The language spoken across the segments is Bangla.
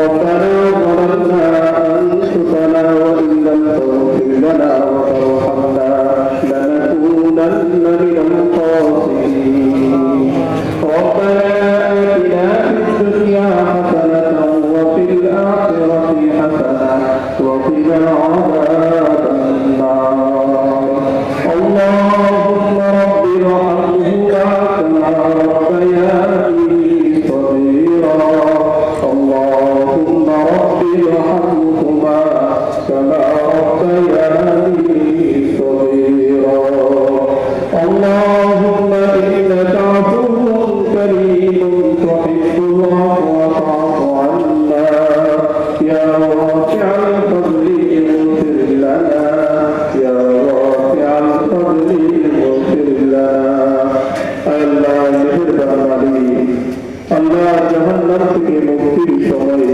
ربنا ظلمنا أنفسنا وإن لم تغفر لنا وترحمنا لنكونن من الخاسرين ربنا آتنا في الدنيا حسنة وفي الآخرة حسنة وقنا عذاب النار اللهم رب ارحمهما كما ربياني صغيرا اللهم رب ارحمهما كما ربياني صغيرا اللهم إنك عفو كريم تحب العفو فاعف عنا يا واسع الفضل اغفر لنا يا واسع الفضل اغفر لنا আল্লাহ মেহেরবান আলী আল্লাহ জাহান্নাম থেকে মুক্তির সময়ে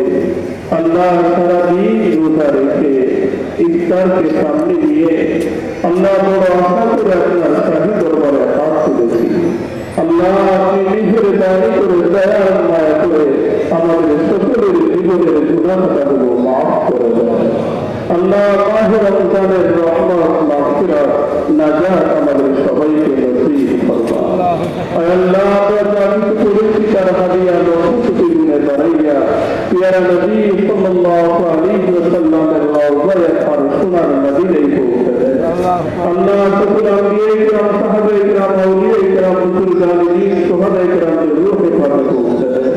আল্লাহ সারা দিন রোজা রেখে ইফতারকে সামনে নিয়ে আল্লাহ বড় আশা করে আপনার শাহী দরবারে হাত তুলেছি আল্লাহ আপনি মেহেরবানি করে দয়া মায়া করে আমাদের সকলের জীবনের গুনাহগুলো মাফ করে দেন আল্লাহ মাহে রমজানের রহমত মাগফিরাত নাজাত আমাদের সবাইকে নসিব ফরমান আল্লাহ আমরা যা কিছু করেছি তার হাদিয়া নসিব দিনে দাঁড়াইয়া পিয়ারা নবী সাল্লাল্লাহু আলাইহি ওয়াসাল্লামের রওজায়ে আর সোনার মদিনায় পৌঁছে দেন আল্লাহ সকল আম্বিয়া ইকরাম সাহাবা ইকরাম আউলিয়া ইকরাম বুজুর্গান সুহাদা ইকরামের রূহে পাকে পৌঁছে দেন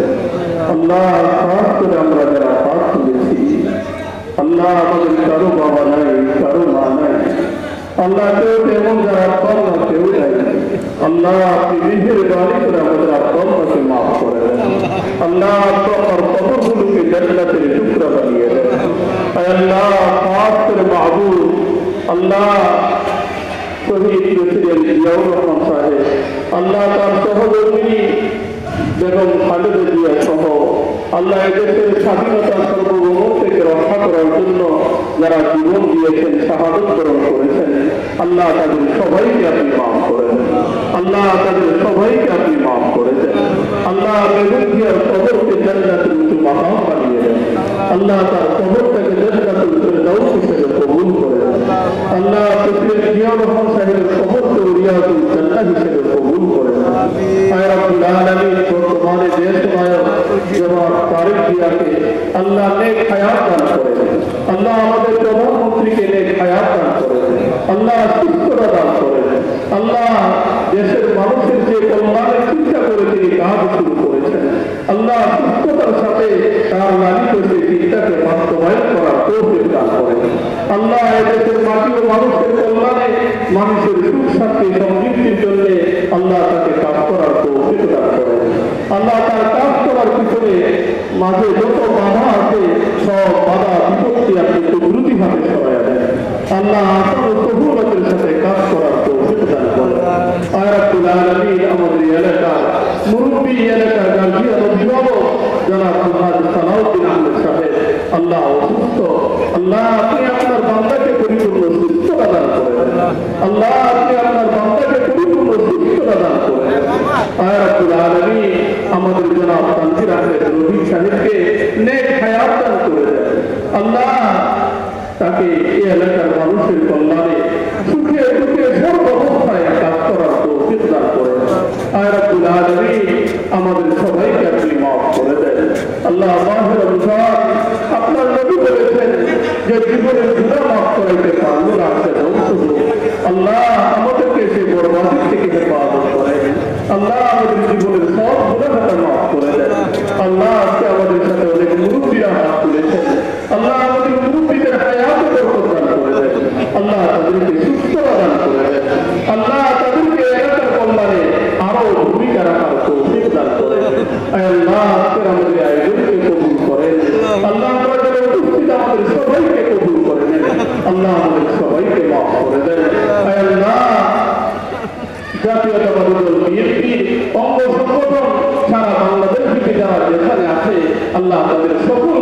আল্লাহ খাস করে আমরা যারা হাত তুলেছি আল্লাহ আমাদের কারো বাবা নাই কারো মা নাই আল্লাহ কেউ তেমন যারা আত্মা কেউ নাই আল্লাহ আপনি মেহেরবানি করে আমাদের আত্মাকে মাফ করে দেন আল্লাহ আপনার কবরগুলোকে জান্নাতের টুকরা বানিয়ে দেন আল্লাহ খাস করে মাহবুব আল্লাহ শহীদ প্রেসিডেন্ট জিয়াউর রহমান সাহেব আল্লাহ তার সহধর্মিনী বেগম খালেদা জিয়া সহ আল্লাহ এদেশের স্বাধীনতার সার্বভৌমত্ব থেকে রক্ষা করার জন্য যারা জীবন দিয়েছেন শাহাদত বরণ করেছেন আল্লাহ তাদের সবাইকে আপনি মাফ করে দেন আল্লাহ তাদের সবাইকে আপনি মাফ করে দেন আল্লাহ বেগম জিয়ার কবরকে জান্নাতের উঁচু মাকাম বানিয়ে দেন আল্লাহ তার কবরটাকে জান্নাতুল ফেরদাউস হিসেবে কবুল করে দেন আল্লাহ প্রেসিডেন্ট জিয়াউর রহমান সাহেবের কবরকে রিয়াদুল জান্নাহ হিসেবে কবুল করে দেন আয় রব্বুল আলামিন বর্তমানে দেশ নায়ক জনাব তারেক জিয়াকে আল্লাহ নেক হায়াত দান করে দেন আল্লাহ আমাদের প্রধানমন্ত্রীকে নেক হায়াত দান করে দেন আল্লাহ সুস্থতা দান করে দেন আল্লাহ দেশের মানুষের যে কল্যাণের চিন্তা করে তিনি কাজ শুরু করেছেন আল্লাহ সুস্থতার সাথে তার লালিত সেই চিন্তাকে বাস্তবায়ন করার তৌফিক দান করেন আল্লাহ এদেশের মাটি ও মানুষের কল্যাণে মানুষের সুখ শান্তি সমৃদ্ধির জন্য আল্লাহ তাকে কাজ করার তৌফিক দান করেন আল্লাহ তার কাজ করার পিছনে মাঝে যত বাধা আছে সব বাধা বিপত্তি আপনি কুদরতি ভাবে সরাইয়া দেন আল্লাহ আসল সফলতার সাথে কাজ করার তৌফিক দান করেন আয় রব্বুল আলামিন আমাদের এলাকা মুরব্বী এলাকা গার্জিয়ান অভিভাবক জনাব মুহাম্মদ সালাউদ্দিন আহমেদ সাহেব আল্লাহ অসুস্থ আল্লাহ আপনি আপনার বান্দাকে পরিপূর্ণ সুস্থতা দান করেন আল্লাহ আপনি আপনার বান্দাকে পরিপূর্ণ সুস্থতা দান করেন আয় রব্বুল আলামিন আমাদের জনাব তানভীর আহমেদ রবি সাহেবকে নেক হায়াত দান করে দেন আল্লাহ তাকে এই এলাকার মানুষের কল্যাণে সুখে দুঃখে সর্বাবস্থায় কাজ করার তৌফিক দান করেন আয় রব্বুল আলামিন আমাদের সবাইকে আপনি মাফ করে দেন আল্লাহ মাহে রমজান আপনার নবী বলেছেন যে জীবনের গুনাহ মাফ করাইতে পারলো না আল্লাহ আমাদেরকে সেই বরবাদি থেকে হেফাজত করেন আল্লাহ আমাদের জীবনের সব গুনাহটা মাফ করে দেন আল্লাহ আজকে আমাদের সাথে অনেক মুরব্বীরা হাত তুলেছেন আল্লাহ আমাদের মুরব্বীদের হায়াত বরকত দান করে দেন আল্লাহ তাদেরকে সুস্থতা দান করে দেন আল্লাহ তাদেরকে এলাকার কল্যাণে আরো ভূমিকা রাখার তৌফিক দান করে দেন আল্লাহ আজকে আমাদের আয়োজনকে কবুল করেন আল্লাহ আমাদের উপস্থিত আমাদের সবাইকে কবুল করে নেন আল্লাহ আমাদের সবাইকে মাফ করে দেন আল্লাহ জাতীয়তাবাদী দল বিএনপি অঙ্গ সংগঠন সারা বাংলাদেশ থেকে যারা যেখানে আছে আল্লাহ তাদের সকল